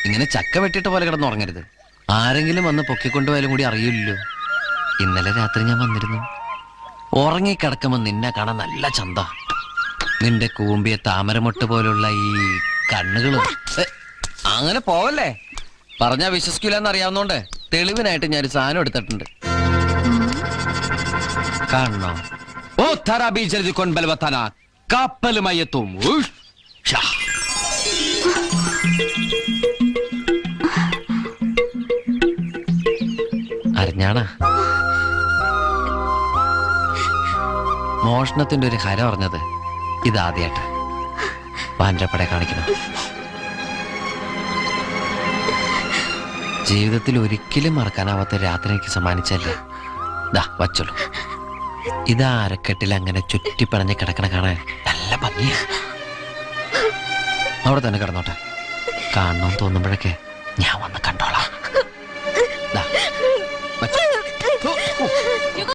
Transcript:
ഇങ്ങനെ ചക്ക വെട്ടിട്ട പോലെ കിടന്നുറങ്ങരുത്. ആരെങ്കിലും വന്ന് പൊക്കിക്കൊണ്ടുപോയാലും കൂടി അറിയില്ലല്ലോ. ഇന്നലെ രാത്രി ഞാൻ വന്നിരുന്നു. ഉറങ്ങിക്കിടക്കുമ്പോ നിന്നെ കാണാൻ നല്ല ചന്ത. നിന്റെ കൂമ്പിയ താമരമൊട്ട് പോലുള്ള ഈ കണ്ണുകളും. അങ്ങനെ പോവല്ലേ. പറഞ്ഞാ വിശ്വസിക്കൂലെന്ന് അറിയാവുന്നോണ്ട് തെളിവിനായിട്ട് ഞാനൊരു സാധനം എടുത്തിട്ടുണ്ട്. കാണണോ? ഓ തറാ ബീജൽ കൊൻബൽവത്തന കപ്പലുമയത്തും അറിഞ്ഞാണ മോഷണത്തിന്റെ ഒരു ഹര പറഞ്ഞത് ഇതാദ്യായിട്ട് പാൻഡപ്പടെ കാണിക്കണം. ജീവിതത്തിൽ ഒരിക്കലും മറക്കാനാവാത്ത രാത്രി എനിക്ക് സമ്മാനിച്ചല്ലേ. ദാ വച്ചോളൂ. ഇതാ അരക്കെട്ടിൽ അങ്ങനെ ചുറ്റിപ്പണഞ്ഞ് കിടക്കണ കാണാൻ നല്ല ഭംഗിയാ. അവിടെ തന്നെ കിടന്നോട്ടെ. കാണണമെന്ന് തോന്നുമ്പോഴൊക്കെ ഞാൻ വന്ന് കണ്ടോളാം. ദാ വച്ചോ.